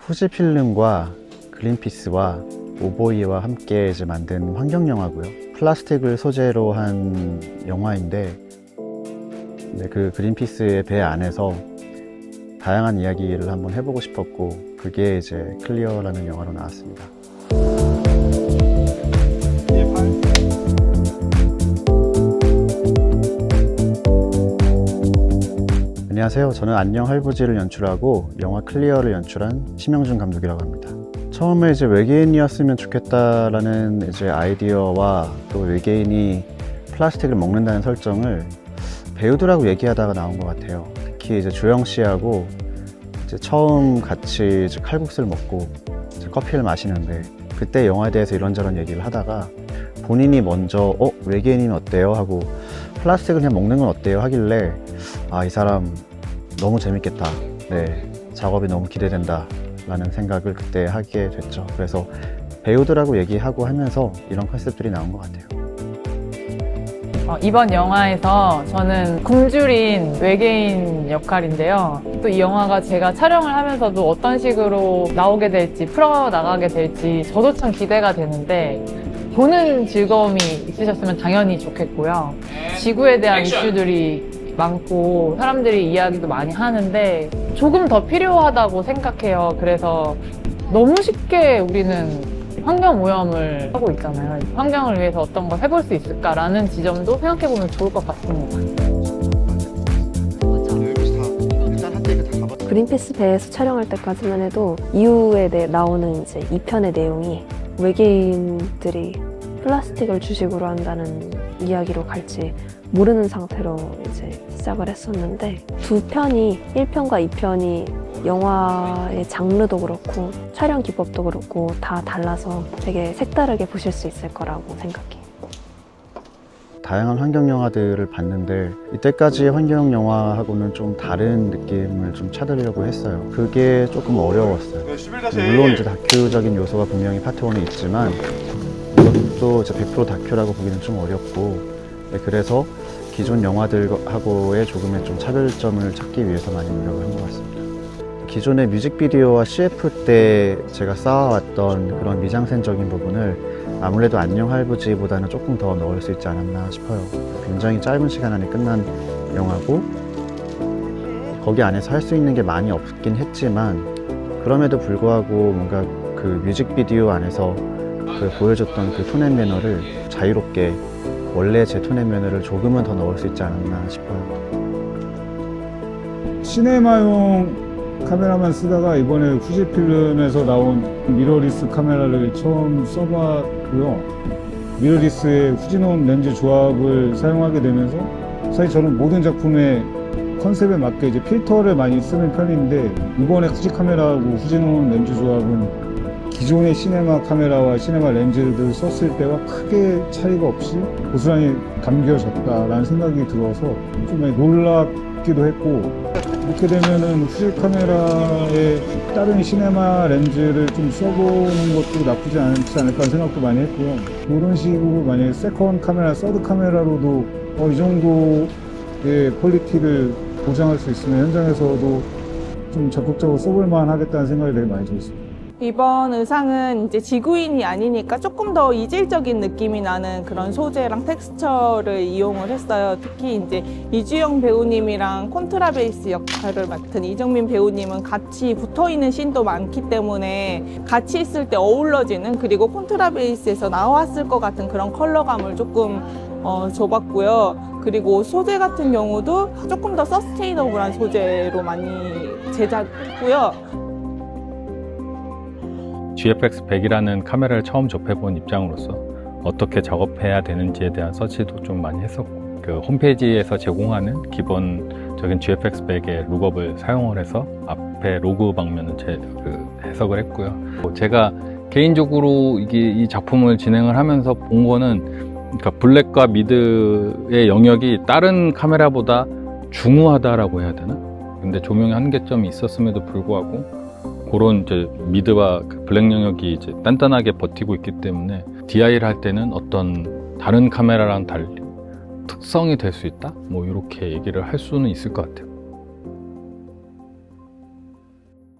후지필름과 그린피스와 오보이와 함께 이제 만든 환경영화고요. 플라스틱을 소재로 한 영화인데 그 그린피스의 배 안에서 다양한 이야기를 한번 해보고 싶었고, 그게 이제 클리어라는 영화로 나왔습니다. 안녕하세요. 저는 안녕 할부지를 연출하고 영화 클리어를 연출한 심영준 감독이라고 합니다. 처음에 이제 외계인이었으면 좋겠다라는 이제 아이디어와 또 외계인이 플라스틱을 먹는다는 설정을 배우들하고 얘기하다가 나온 것 같아요. 특히 이제 주영 씨하고 이제 처음 같이 이제 칼국수를 먹고 이제 커피를 마시는데, 그때 영화에 대해서 이런저런 얘기를 하다가 본인이 먼저 외계인이면 어때요? 하고 플라스틱을 그냥 먹는 건 어때요? 하길래 이 사람 너무 재밌겠다. 네, 작업이 너무 기대된다 라는 생각을 그때 하게 됐죠. 그래서 배우들하고 얘기하고 하면서 이런 컨셉들이 나온 것 같아요. 이번 영화에서 저는 굶주린 외계인 역할인데요. 또 이 영화가 제가 촬영을 하면서도 어떤 식으로 나오게 될지, 풀어나가게 될지 저도 참 기대가 되는데, 보는 즐거움이 있으셨으면 당연히 좋겠고요. 지구에 대한 이슈들이 많고 사람들이 이야기도 많이 하는데 조금 더 필요하다고 생각해요. 그래서 너무 쉽게 우리는 환경오염을 하고 있잖아요. 환경을 위해서 어떤 걸 해볼 수 있을까라는 지점도 생각해보면 좋을 것 같습니다. 그린피스 배에서 촬영할 때까지만 해도 이후에 나오는 이제 2편의 내용이 외계인들이 플라스틱을 주식으로 한다는 이야기로 갈지 모르는 상태로 이제 시작을 했었는데, 두 편이 1편과 2편이 영화의 장르도 그렇고 촬영 기법도 그렇고 다 달라서 되게 색다르게 보실 수 있을 거라고 생각해요. 다양한 환경영화들을 봤는데 이때까지의 환경영화하고는 좀 다른 느낌을 좀 찾으려고 했어요. 그게 조금 어려웠어요. 물론 이제 다큐적인 요소가 분명히 파트 1에 있지만 이것도 이제 100% 다큐라고 보기는 좀 어렵고, 그래서 기존 영화들하고의 조금의 좀 차별점을 찾기 위해서 많이 노력을 한 것 같습니다. 기존의 뮤직비디오와 CF 때 제가 쌓아왔던 그런 미장센적인 부분을 아무래도 안녕 할부지보다는 조금 더 넣을 수 있지 않았나 싶어요. 굉장히 짧은 시간 안에 끝난 영화고 거기 안에서 할 수 있는 게 많이 없긴 했지만, 그럼에도 불구하고 뭔가 그 뮤직비디오 안에서 보여줬던 그 톤 앤 매너를 자유롭게 원래 제 톤 앤 매너를 조금은 더 넣을 수 있지 않았나 싶어요. 시네마용 카메라만 쓰다가 이번에 후지필름에서 나온 미러리스 카메라를 처음 써봤고요. 미러리스의 후지노 렌즈 조합을 사용하게 되면서 사실 저는 모든 작품의 컨셉에 맞게 이제 필터를 많이 쓰는 편인데, 이번에 후지 카메라하고 후지노 렌즈 조합은 기존의 시네마 카메라와 시네마 렌즈를 썼을 때와 크게 차이가 없이 고스란히 담겨졌다라는 생각이 들어서 좀 많이 놀랍기도 했고, 이렇게 되면은 후지 카메라에 다른 시네마 렌즈를 좀 써보는 것도 나쁘지 않지 않을까 하는 생각도 많이 했고요. 이런 식으로 만약에 세컨 카메라, 서드 카메라로도 이 정도의 퀄리티를 보장할 수 있으면 현장에서도 좀 적극적으로 써볼만 하겠다는 생각이 되게 많이 들었습니다. 이번 의상은 이제 지구인이 아니니까 조금 더 이질적인 느낌이 나는 그런 소재랑 텍스처를 이용을 했어요. 특히 이제 이주영 배우님이랑 콘트라베이스 역할을 맡은 이정민 배우님은 같이 붙어 있는 씬도 많기 때문에 같이 있을 때 어우러지는, 그리고 콘트라베이스에서 나왔을 것 같은 그런 컬러감을 조금 줘봤고요. 그리고 소재 같은 경우도 조금 더 서스테이너블한 소재로 많이 제작했고요. GFX100이라는 카메라를 처음 접해본 입장으로서 어떻게 작업해야 되는지에 대한 서치도 좀 많이 했었고, 그 홈페이지에서 제공하는 기본적인 GFX100의 룩업을 사용을 해서 앞에 로그 방면을 해석을 했고요. 제가 개인적으로 이 작품을 진행을 하면서 본 거는, 그러니까 블랙과 미드의 영역이 다른 카메라보다 중후하다라고 해야 되나? 근데 조명의 한계점이 있었음에도 불구하고 그런 이제 미드와 블랙 영역이 이제 단단하게 버티고 있기 때문에 DI를 할 때는 어떤 다른 카메라랑 달리 특성이 될 수 있다? 뭐 이렇게 얘기를 할 수는 있을 것 같아요.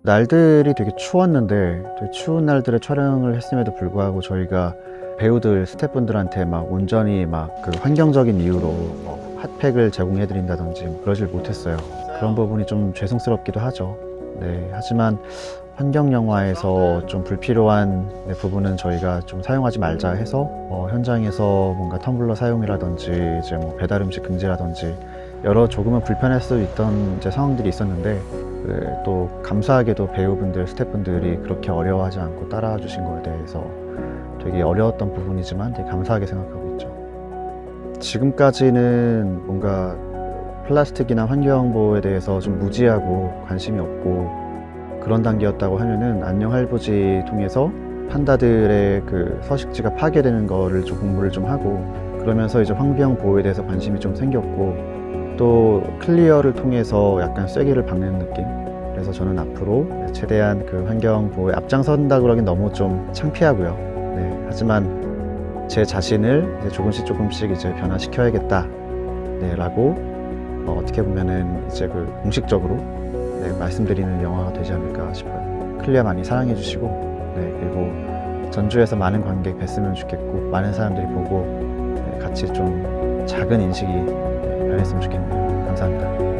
날들이 되게 추웠는데 되게 추운 날들에 촬영을 했음에도 불구하고 저희가 배우들 스태프분들한테 막 온전히 막 그 환경적인 이유로 뭐 핫팩을 제공해드린다든지 뭐 그러질 못했어요. 그런 부분이 좀 죄송스럽기도 하죠. 네, 하지만 환경 영화에서 좀 불필요한 부분은 저희가 좀 사용하지 말자 해서 현장에서 뭔가 텀블러 사용이라든지 이제 뭐 배달 음식 금지라든지 여러 조금은 불편할 수 있던 이제 상황들이 있었는데 또 감사하게도 배우분들 스태프분들이 그렇게 어려워하지 않고 따라와 주신 거에 대해서 되게 어려웠던 부분이지만 되게 감사하게 생각하고 있죠. 지금까지는 뭔가 플라스틱이나 환경보호에 대해서 좀 무지하고 관심이 없고 그런 단계였다고 하면은 안녕 할부지 통해서 판다들의 그 서식지가 파괴되는 거를 좀 공부를 좀 하고 그러면서 이제 환경 보호에 대해서 관심이 좀 생겼고 또 클리어를 통해서 약간 쐐기를 박는 느낌. 그래서 저는 앞으로 최대한 그 환경 보호에 앞장선다 그러긴 너무 좀 창피하고요. 네, 하지만 제 자신을 이제 조금씩 이제 변화시켜야겠다. 네, 라고 어떻게 보면은 이제 그 공식적으로 말씀드리는 영화가 되지 않을까 싶어요. 클리어 많이 사랑해 주시고 그리고 전주에서 많은 관객 뵀으면 좋겠고 많은 사람들이 보고 같이 좀 작은 인식이 변했으면 좋겠네요. 감사합니다.